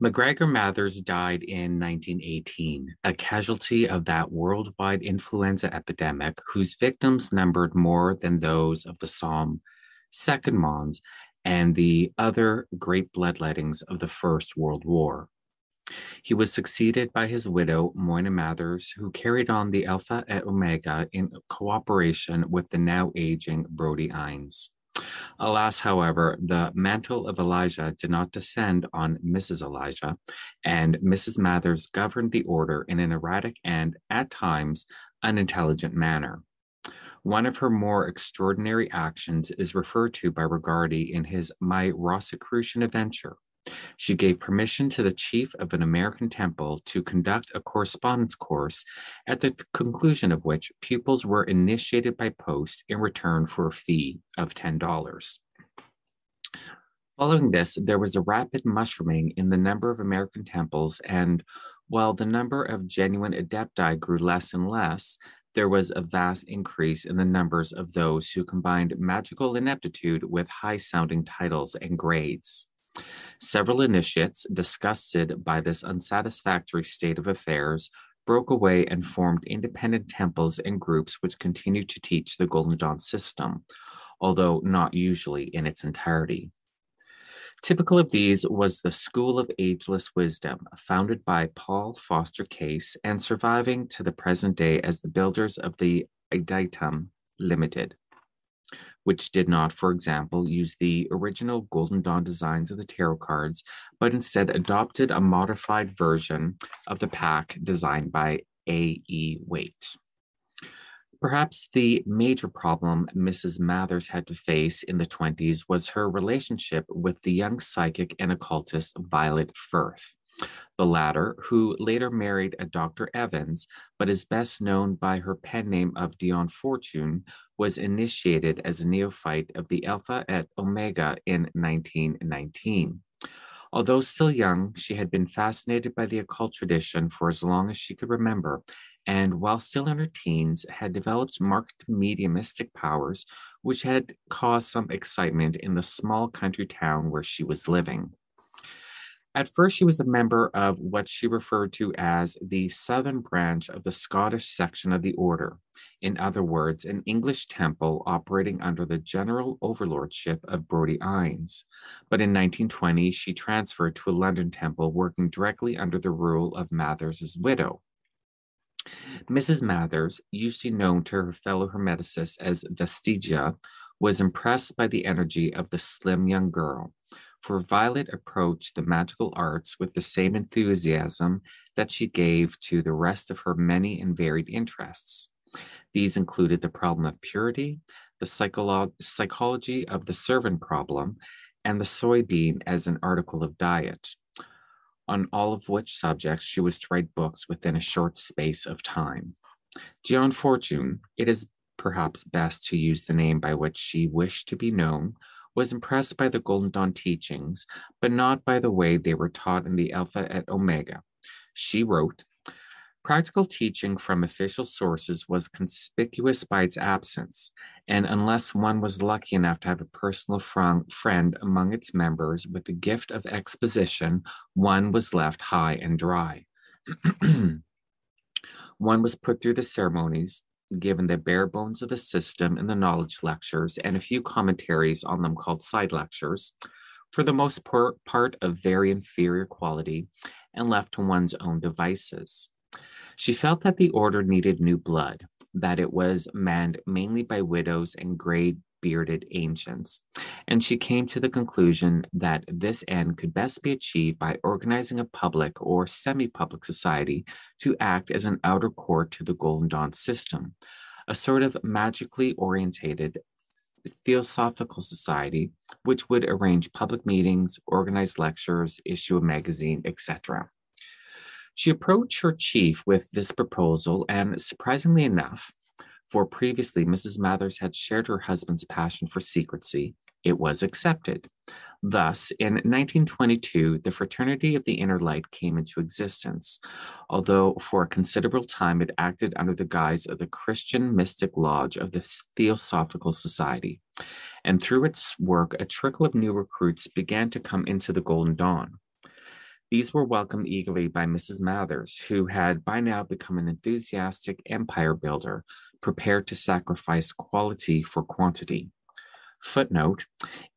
MacGregor Mathers died in 1918, a casualty of that worldwide influenza epidemic whose victims numbered more than those of the Somme, Second Mons, and the other great bloodlettings of the First World War. He was succeeded by his widow, Moina Mathers, who carried on the Alpha et Omega in cooperation with the now aging Brodie Ines. Alas, however, the mantle of Elijah did not descend on Mrs. Elijah, and Mrs. Mathers governed the order in an erratic and, at times, unintelligent manner. One of her more extraordinary actions is referred to by Regardie in his My Rosicrucian Adventure. She gave permission to the chief of an American temple to conduct a correspondence course, at the conclusion of which pupils were initiated by post in return for a fee of $10. Following this, there was a rapid mushrooming in the number of American temples, and while the number of genuine adepti grew less and less, there was a vast increase in the numbers of those who combined magical ineptitude with high-sounding titles and grades. Several initiates, disgusted by this unsatisfactory state of affairs, broke away and formed independent temples and groups which continued to teach the Golden Dawn system, although not usually in its entirety. Typical of these was the School of Ageless Wisdom, founded by Paul Foster Case and surviving to the present day as the builders of the Aditum Limited, which did not, for example, use the original Golden Dawn designs of the tarot cards, but instead adopted a modified version of the pack designed by A.E. Waite. Perhaps the major problem Mrs. Mathers had to face in the 20s was her relationship with the young psychic and occultist Violet Firth. The latter, who later married a Dr. Evans, but is best known by her pen name of Dion Fortune, was initiated as a neophyte of the Alpha et Omega in 1919. Although still young, she had been fascinated by the occult tradition for as long as she could remember, and while still in her teens, had developed marked mediumistic powers, which had caused some excitement in the small country town where she was living. At first, she was a member of what she referred to as the southern branch of the Scottish section of the order. In other words, an English temple operating under the general overlordship of Brodie Ines. But in 1920, she transferred to a London temple working directly under the rule of Mathers' widow. Mrs. Mathers, usually known to her fellow hermeticists as Vestigia, was impressed by the energy of the slim young girl, for Violet approached the magical arts with the same enthusiasm that she gave to the rest of her many and varied interests. These included the problem of purity, the psychology of the servant problem, and the soybean as an article of diet, on all of which subjects she was to write books within a short space of time. Dion Fortune, it is perhaps best to use the name by which she wished to be known, was impressed by the Golden Dawn teachings, but not by the way they were taught in the Alpha et Omega. She wrote, "Practical teaching from official sources was conspicuous by its absence, and unless one was lucky enough to have a personal friend among its members with the gift of exposition, one was left high and dry. One was put through the ceremonies, given the bare bones of the system in the knowledge lectures and a few commentaries on them called side lectures, for the most part of very inferior quality, and left to one's own devices. She felt that the order needed new blood, that it was manned mainly by widows and gray-bearded ancients, and she came to the conclusion that this end could best be achieved by organizing a public or semi-public society to act as an outer court to the Golden Dawn system, a sort of magically orientated theosophical society which would arrange public meetings, organize lectures, issue a magazine, etc. She approached her chief with this proposal, and surprisingly enough, for previously Mrs. Mathers had shared her husband's passion for secrecy, it was accepted. Thus, in 1922, the Fraternity of the Inner Light came into existence, although for a considerable time it acted under the guise of the Christian Mystic Lodge of the Theosophical Society, and through its work, a trickle of new recruits began to come into the Golden Dawn. These were welcomed eagerly by Mrs. Mathers, who had by now become an enthusiastic empire builder, prepared to sacrifice quality for quantity. Footnote: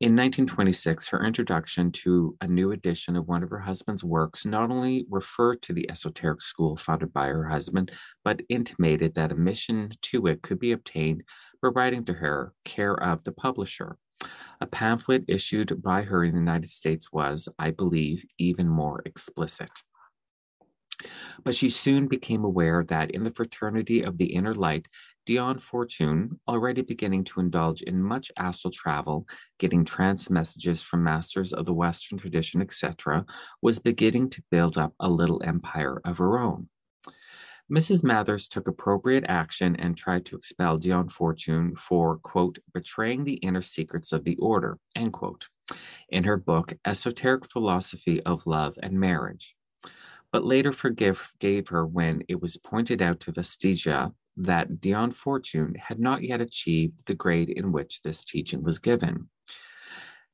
in 1926, her introduction to a new edition of one of her husband's works not only referred to the esoteric school founded by her husband, but intimated that admission to it could be obtained by writing to her, care of the publisher. A pamphlet issued by her in the United States was, I believe, even more explicit. But she soon became aware that in the fraternity of the inner light, Dion Fortune, already beginning to indulge in much astral travel, getting trance messages from masters of the Western tradition, etc., was beginning to build up a little empire of her own. Mrs. Mathers took appropriate action and tried to expel Dion Fortune for, quote, betraying the inner secrets of the order, end quote, in her book, Esoteric Philosophy of Love and Marriage, but later forgave her when it was pointed out to Vestigia that Dion Fortune had not yet achieved the grade in which this teaching was given.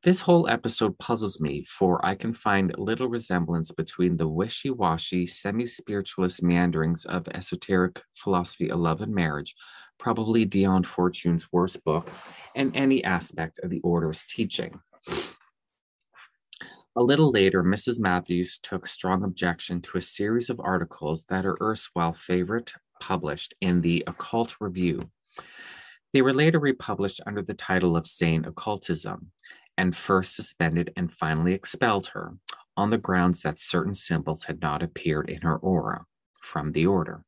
This whole episode puzzles me, for I can find little resemblance between the wishy-washy, semi-spiritualist meanderings of Esoteric Philosophy of Love and Marriage, probably Dion Fortune's worst book, and any aspect of the order's teaching. A little later, Mrs. Mathers took strong objection to a series of articles that her erstwhile favorite published in the Occult Review. They were later republished under the title of Sane Occultism, and first suspended and finally expelled her on the grounds that certain symbols had not appeared in her aura from the order.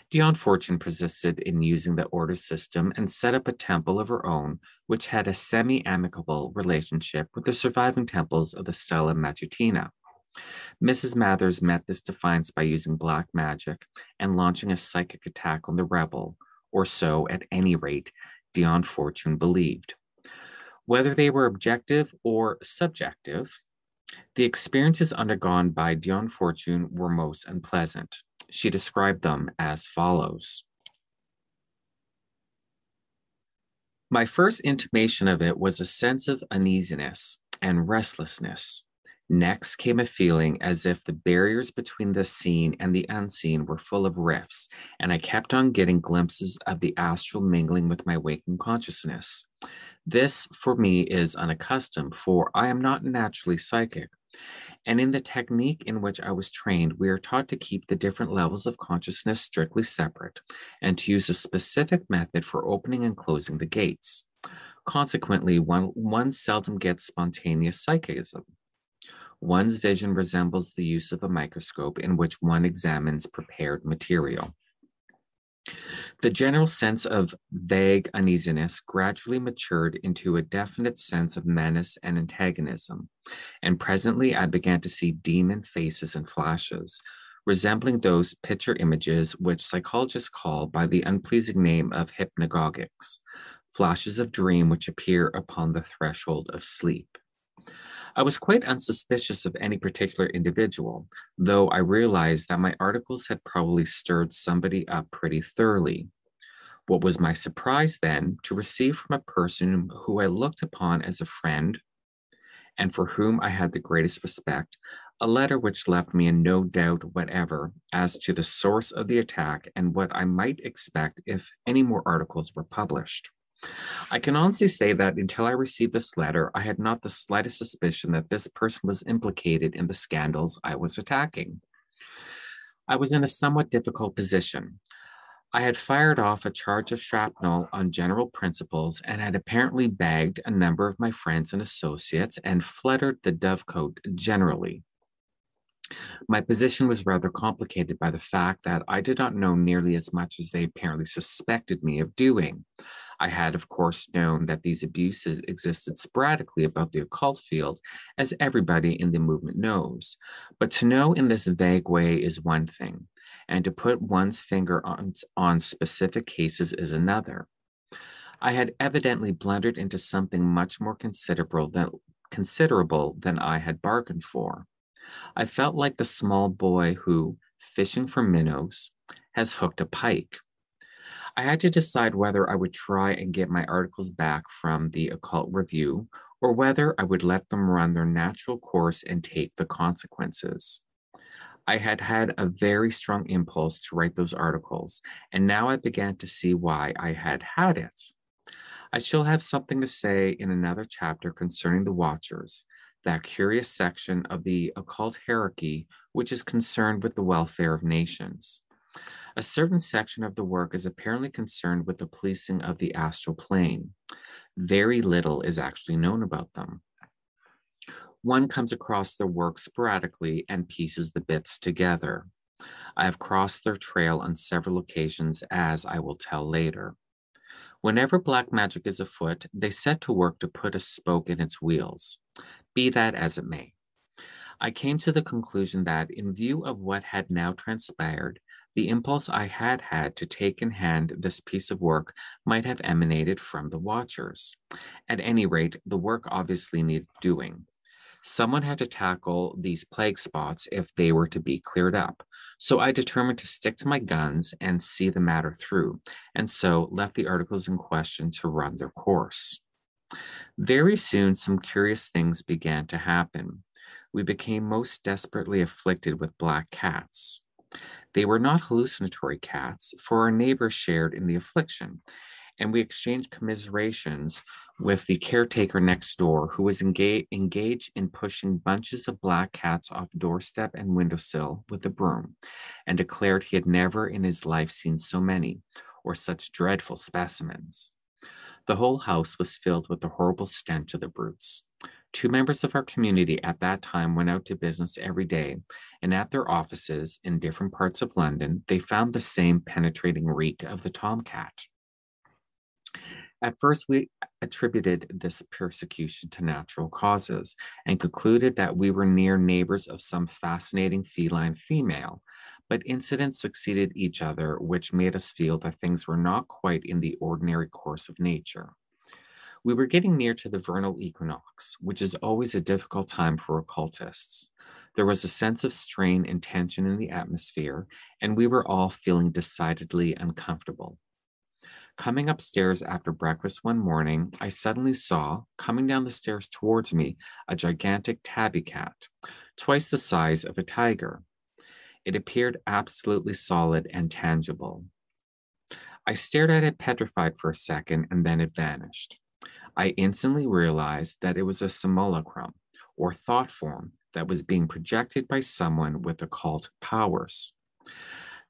Dion Fortune persisted in using the order system and set up a temple of her own, which had a semi-amicable relationship with the surviving temples of the Stella Matutina. Mrs. Mathers met this defiance by using black magic and launching a psychic attack on the rebel, or so, at any rate, Dion Fortune believed. Whether they were objective or subjective, the experiences undergone by Dion Fortune were most unpleasant. She described them as follows. My first intimation of it was a sense of uneasiness and restlessness. Next came a feeling as if the barriers between the seen and the unseen were full of rifts, and I kept on getting glimpses of the astral mingling with my waking consciousness. This, for me, is unaccustomed, for I am not naturally psychic. And in the technique in which I was trained, we are taught to keep the different levels of consciousness strictly separate and to use a specific method for opening and closing the gates. Consequently, one seldom gets spontaneous psychism. One's vision resembles the use of a microscope in which one examines prepared material. The general sense of vague uneasiness gradually matured into a definite sense of menace and antagonism, and presently I began to see demon faces and flashes, resembling those picture images which psychologists call by the unpleasing name of hypnagogics, flashes of dream which appear upon the threshold of sleep. I was quite unsuspicious of any particular individual, though I realized that my articles had probably stirred somebody up pretty thoroughly. What was my surprise then to receive from a person who I looked upon as a friend and for whom I had the greatest respect, a letter which left me in no doubt whatever as to the source of the attack and what I might expect if any more articles were published. I can honestly say that until I received this letter, I had not the slightest suspicion that this person was implicated in the scandals I was attacking. I was in a somewhat difficult position. I had fired off a charge of shrapnel on general principles and had apparently bagged a number of my friends and associates and fluttered the dovecote generally. My position was rather complicated by the fact that I did not know nearly as much as they apparently suspected me of doing. I had, of course, known that these abuses existed sporadically about the occult field, as everybody in the movement knows. But to know in this vague way is one thing, and to put one's finger on specific cases is another. I had evidently blundered into something much more considerable than I had bargained for. I felt like the small boy who, fishing for minnows, has hooked a pike. I had to decide whether I would try and get my articles back from the Occult Review or whether I would let them run their natural course and take the consequences. I had had a very strong impulse to write those articles, and now I began to see why I had had it. I shall have something to say in another chapter concerning the Watchers, that curious section of the occult hierarchy which is concerned with the welfare of nations. A certain section of the work is apparently concerned with the policing of the astral plane. Very little is actually known about them. One comes across their work sporadically and pieces the bits together. I have crossed their trail on several occasions, as I will tell later. Whenever black magic is afoot, they set to work to put a spoke in its wheels. Be that as it may, I came to the conclusion that, in view of what had now transpired, the impulse I had had to take in hand this piece of work might have emanated from the Watchers. At any rate, the work obviously needed doing. Someone had to tackle these plague spots if they were to be cleared up. So I determined to stick to my guns and see the matter through, and so left the articles in question to run their course. Very soon, some curious things began to happen. We became most desperately afflicted with black cats. They were not hallucinatory cats, for our neighbors shared in the affliction, and we exchanged commiserations with the caretaker next door, who was engaged in pushing bunches of black cats off doorstep and windowsill with a broom, and declared he had never in his life seen so many, or such dreadful specimens. The whole house was filled with the horrible stench of the brutes. Two members of our community at that time went out to business every day, and at their offices in different parts of London, they found the same penetrating reek of the tomcat. At first, we attributed this persecution to natural causes and concluded that we were near neighbors of some fascinating feline female, but incidents succeeded each other, which made us feel that things were not quite in the ordinary course of nature. We were getting near to the vernal equinox, which is always a difficult time for occultists. There was a sense of strain and tension in the atmosphere, and we were all feeling decidedly uncomfortable. Coming upstairs after breakfast one morning, I suddenly saw, coming down the stairs towards me, a gigantic tabby cat, twice the size of a tiger. It appeared absolutely solid and tangible. I stared at it petrified for a second, and then it vanished. I instantly realized that it was a simulacrum, or thought form, that was being projected by someone with occult powers.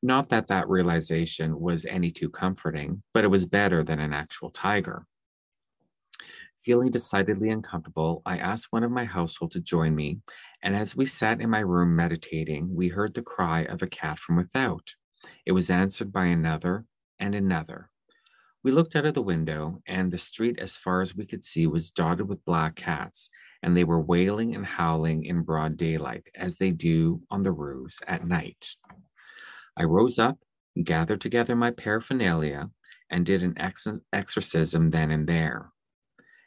Not that that realization was any too comforting, but it was better than an actual tiger. Feeling decidedly uncomfortable, I asked one of my household to join me, and as we sat in my room meditating, we heard the cry of a cat from without. It was answered by another and another. We looked out of the window, and the street as far as we could see was dotted with black cats, and they were wailing and howling in broad daylight, as they do on the roofs at night. I rose up, gathered together my paraphernalia, and did an exorcism then and there.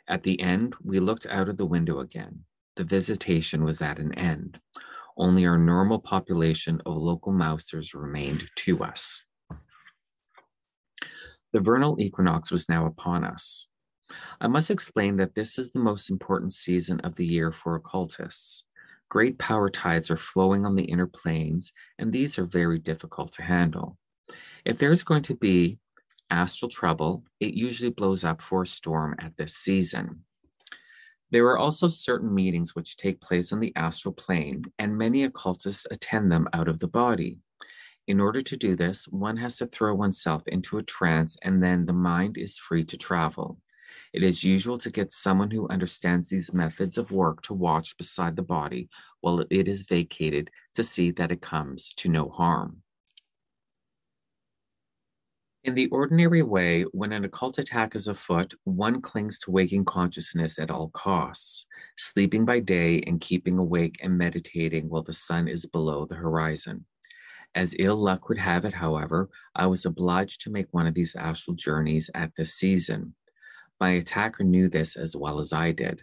At the end, we looked out of the window again. The visitation was at an end. Only our normal population of local mousers remained to us. The vernal equinox was now upon us. I must explain that this is the most important season of the year for occultists. Great power tides are flowing on the inner planes, and these are very difficult to handle. If there is going to be astral trouble, it usually blows up for a storm at this season. There are also certain meetings which take place on the astral plane, and many occultists attend them out of the body. In order to do this, one has to throw oneself into a trance, and then the mind is free to travel. It is usual to get someone who understands these methods of work to watch beside the body while it is vacated to see that it comes to no harm. In the ordinary way, when an occult attack is afoot, one clings to waking consciousness at all costs, sleeping by day and keeping awake and meditating while the sun is below the horizon. As ill luck would have it, however, I was obliged to make one of these astral journeys at this season. My attacker knew this as well as I did.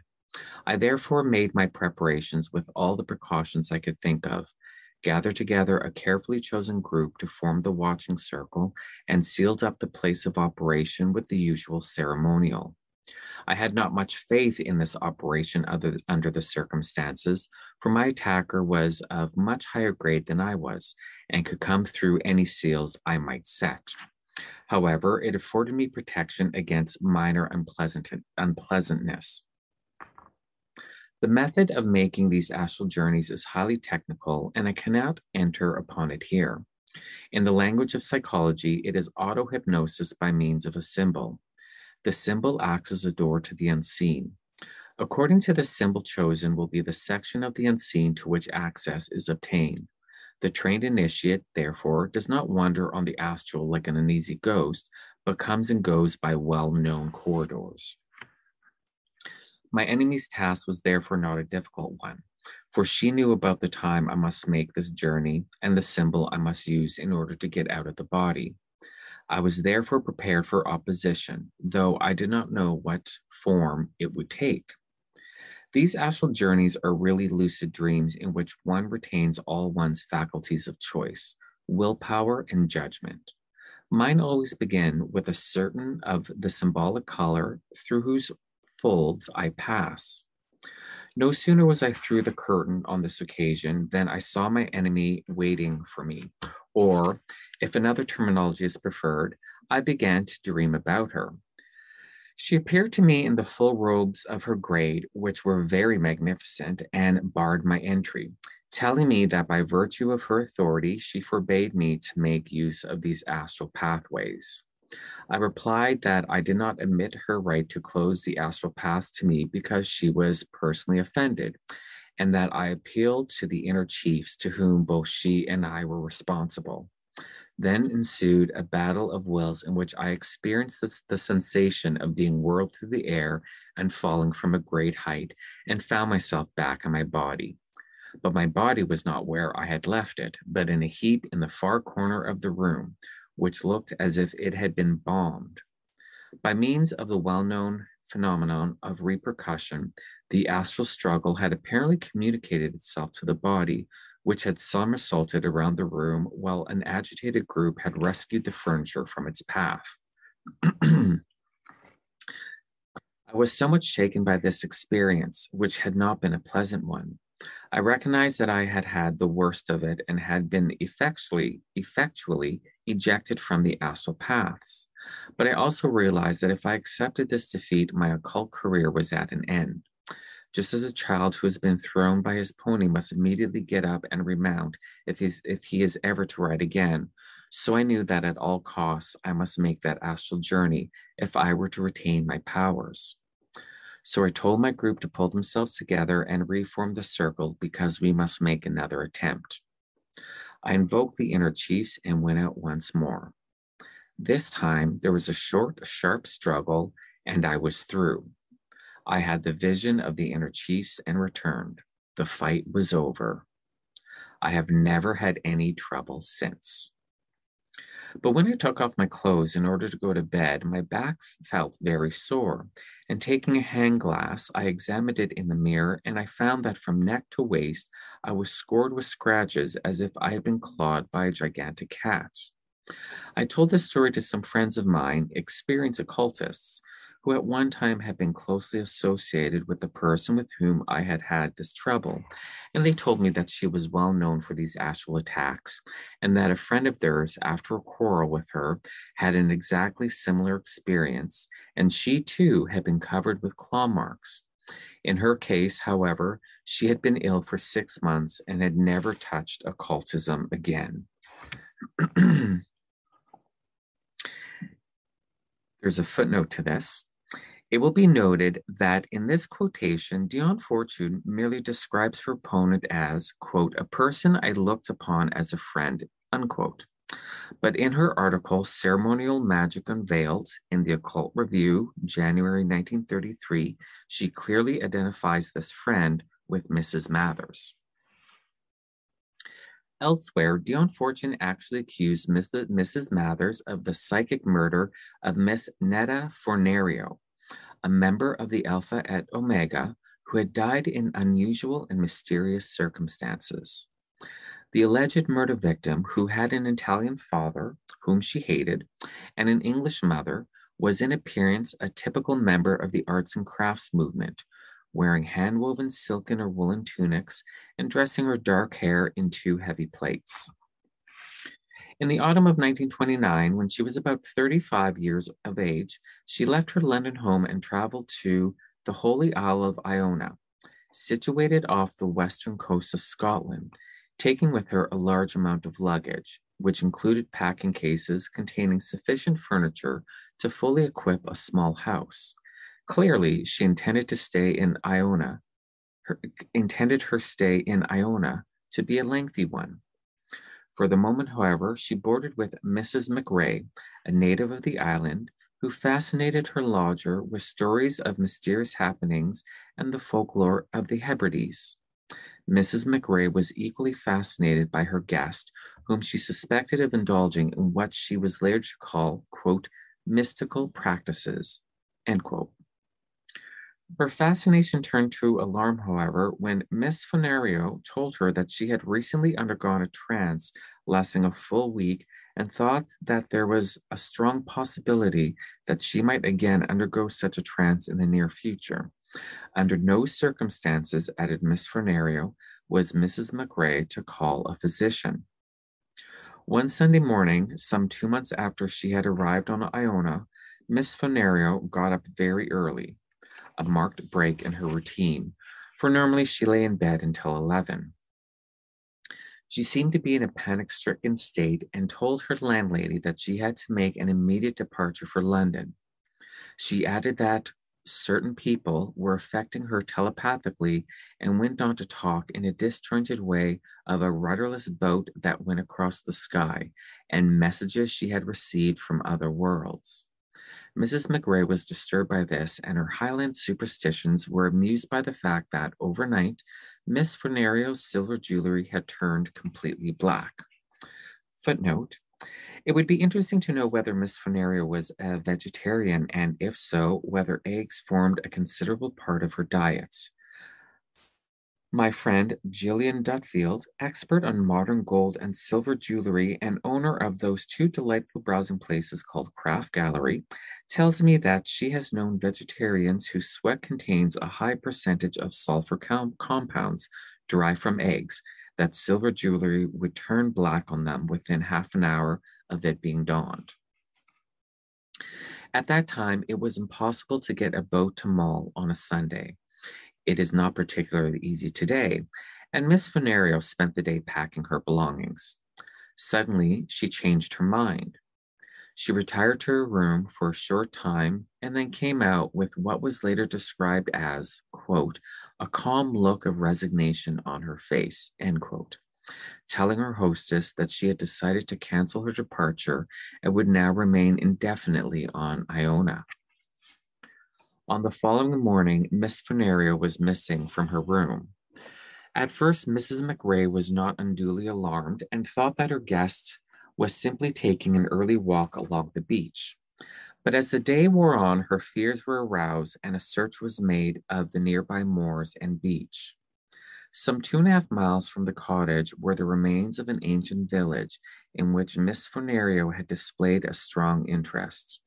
I therefore made my preparations with all the precautions I could think of, gathered together a carefully chosen group to form the watching circle, and sealed up the place of operation with the usual ceremonial. I had not much faith in this operation under the circumstances, for my attacker was of much higher grade than I was, and could come through any seals I might set. However, it afforded me protection against minor unpleasantness. The method of making these astral journeys is highly technical, and I cannot enter upon it here. In the language of psychology, it is auto-hypnosis by means of a symbol. The symbol acts as a door to the unseen. According to the symbol chosen will be the section of the unseen to which access is obtained. The trained initiate, therefore, does not wander on the astral like an uneasy ghost, but comes and goes by well-known corridors. My enemy's task was therefore not a difficult one, for she knew about the time I must make this journey and the symbol I must use in order to get out of the body. I was therefore prepared for opposition, though I did not know what form it would take. These astral journeys are really lucid dreams in which one retains all one's faculties of choice, willpower, and judgment. Mine always begin with a certain of the symbolic color through whose folds I pass. No sooner was I through the curtain on this occasion than I saw my enemy waiting for me, or, if another terminology is preferred, I began to dream about her. She appeared to me in the full robes of her grade, which were very magnificent, and barred my entry, telling me that by virtue of her authority, she forbade me to make use of these astral pathways. I replied that I did not admit her right to close the astral path to me because she was personally offended, and that I appealed to the inner chiefs to whom both she and I were responsible. Then ensued a battle of wills in which I experienced the sensation of being whirled through the air and falling from a great height, and found myself back in my body. But my body was not where I had left it, but in a heap in the far corner of the room, which looked as if it had been bombed. By means of the well-known phenomenon of repercussion, the astral struggle had apparently communicated itself to the body, which had somersaulted around the room while an agitated group had rescued the furniture from its path. I was somewhat shaken by this experience, which had not been a pleasant one. I recognized that I had had the worst of it and had been effectually ejected from the astral paths. But I also realized that if I accepted this defeat, my occult career was at an end. Just as a child who has been thrown by his pony must immediately get up and remount if he is ever to ride again, so I knew that at all costs I must make that astral journey if I were to retain my powers. So I told my group to pull themselves together and reform the circle because we must make another attempt. I invoked the inner chiefs and went out once more. This time there was a short, sharp struggle, and I was through. I had the vision of the inner chiefs and returned. The fight was over. I have never had any trouble since. But when I took off my clothes in order to go to bed, my back felt very sore, and taking a hand glass, I examined it in the mirror, and I found that from neck to waist, I was scored with scratches as if I had been clawed by a gigantic cat. I told this story to some friends of mine, experienced occultists, who at one time had been closely associated with the person with whom I had had this trouble, and they told me that she was well known for these astral attacks, and that a friend of theirs, after a quarrel with her, had an exactly similar experience, and she too had been covered with claw marks. In her case, however, she had been ill for 6 months and had never touched occultism again. There's a footnote to this. It will be noted that in this quotation, Dion Fortune merely describes her opponent as, quote, a person I looked upon as a friend, unquote. But in her article, Ceremonial Magic Unveiled, in the Occult Review, January 1933, she clearly identifies this friend with Mrs. Mathers. Elsewhere, Dion Fortune actually accused Mrs. Mathers of the psychic murder of Miss Netta Fornario, a member of the Alpha et Omega, who had died in unusual and mysterious circumstances. The alleged murder victim, who had an Italian father, whom she hated, and an English mother, was in appearance a typical member of the arts and crafts movement, wearing hand-woven silken or woolen tunics and dressing her dark hair in two heavy plaits. In the autumn of 1929, when she was about 35 years of age, she left her London home and traveled to the Holy Isle of Iona, situated off the western coast of Scotland, taking with her a large amount of luggage, which included packing cases containing sufficient furniture to fully equip a small house. Clearly, she intended to stay in Iona, intended her stay in Iona to be a lengthy one. For the moment, however, she boarded with Mrs. McRae, a native of the island, who fascinated her lodger with stories of mysterious happenings and the folklore of the Hebrides. Mrs. McRae was equally fascinated by her guest, whom she suspected of indulging in what she was later to call, quote, mystical practices, end quote. Her fascination turned to alarm, however, when Miss Fornario told her that she had recently undergone a trance lasting a full week and thought that there was a strong possibility that she might again undergo such a trance in the near future. Under no circumstances, added Miss Fornario, was Mrs. McRae to call a physician. One Sunday morning, some 2 months after she had arrived on Iona, Miss Fornario got up very early, a marked break in her routine, for normally she lay in bed until 11. She seemed to be in a panic-stricken state and told her landlady that she had to make an immediate departure for London. She added that certain people were affecting her telepathically and went on to talk in a disjointed way of a rudderless boat that went across the sky and messages she had received from other worlds. Mrs. McRae was disturbed by this, and her Highland superstitions were amused by the fact that overnight, Miss Fornario's silver jewelry had turned completely black. Footnote: it would be interesting to know whether Miss Fornario was a vegetarian, and if so, whether eggs formed a considerable part of her diet. My friend Gillian Dutfield, expert on modern gold and silver jewelry and owner of those two delightful browsing places called Craft Gallery, tells me that she has known vegetarians whose sweat contains a high percentage of sulfur compounds derived from eggs, that silver jewelry would turn black on them within half an hour of it being donned. At that time, it was impossible to get a boat to Mull on a Sunday. It is not particularly easy today, and Miss Fornario spent the day packing her belongings. Suddenly, she changed her mind. She retired to her room for a short time and then came out with what was later described as, quote, a calm look of resignation on her face, end quote, telling her hostess that she had decided to cancel her departure and would now remain indefinitely on Iona. On the following morning, Miss Fornario was missing from her room. At first, Mrs. McRae was not unduly alarmed and thought that her guest was simply taking an early walk along the beach. But as the day wore on, her fears were aroused and a search was made of the nearby moors and beach. Some 2.5 miles from the cottage were the remains of an ancient village in which Miss Fornario had displayed a strong interest.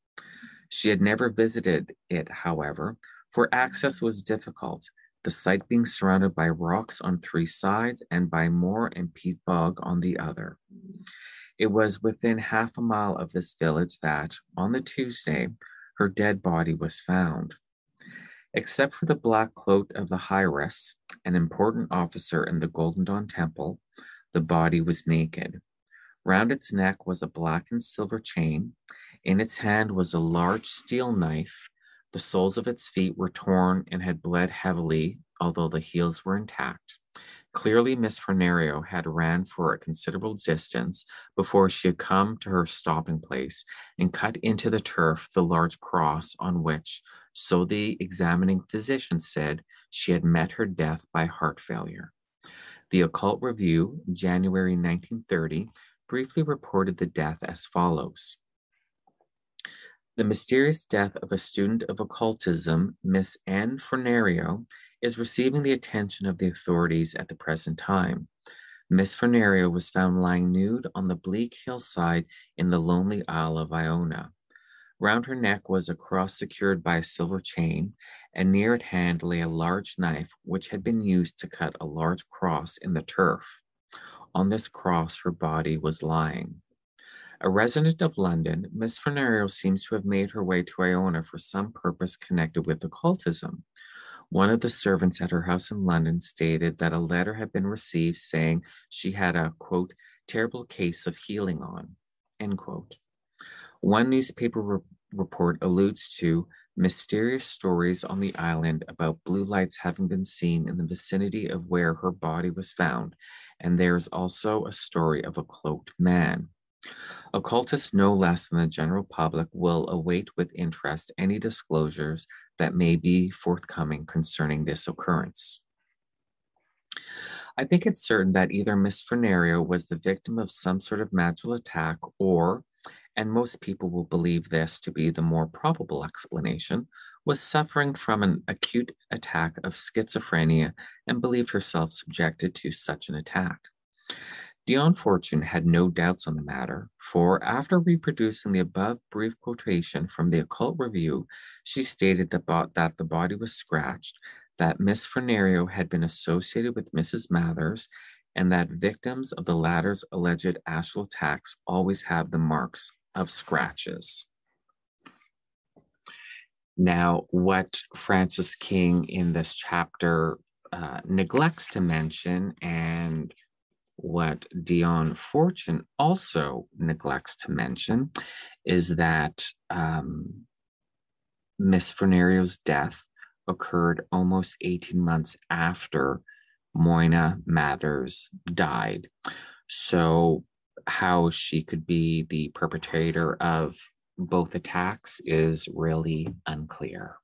She had never visited it, however, for access was difficult, the site being surrounded by rocks on 3 sides and by moor and peat bog on the other. It was within half a mile of this village that, on the Tuesday, her dead body was found. Except for the black cloak of the heiress, an important officer in the Golden Dawn Temple, the body was naked. Round its neck was a black and silver chain. In its hand was a large steel knife. The soles of its feet were torn and had bled heavily, although the heels were intact. Clearly, Miss Fornario had ran for a considerable distance before she had come to her stopping place and cut into the turf the large cross on which, so the examining physician said, she had met her death by heart failure. The Occult Review, January 1930, briefly reported the death as follows. The mysterious death of a student of occultism, Miss Anne Fornario, is receiving the attention of the authorities at the present time. Miss Fornario was found lying nude on the bleak hillside in the lonely Isle of Iona. Round her neck was a cross secured by a silver chain, and near at hand lay a large knife which had been used to cut a large cross in the turf. On this cross her body was lying. A resident of London, Miss Fornario seems to have made her way to Iona for some purpose connected with occultism. One of the servants at her house in London stated that a letter had been received saying she had a, quote, terrible case of healing on, end quote. One newspaper report alludes to mysterious stories on the island about blue lights having been seen in the vicinity of where her body was found, and there is also a story of a cloaked man. Occultists, no less than the general public, will await with interest any disclosures that may be forthcoming concerning this occurrence. I think it's certain that either Miss Fornario was the victim of some sort of magical attack or, and most people will believe this to be the more probable explanation, was suffering from an acute attack of schizophrenia and believed herself subjected to such an attack. Dion Fortune had no doubts on the matter, for after reproducing the above brief quotation from the Occult Review, she stated that the body was scratched, that Miss Fornario had been associated with Mrs. Mathers, and that victims of the latter's alleged astral attacks always have the marks of scratches. Now, what Francis King in this chapter neglects to mention, and what Dion Fortune also neglects to mention, is that Miss Fornario's death occurred almost 18 months after Moina Mathers died. So how she could be the perpetrator of both attacks is really unclear.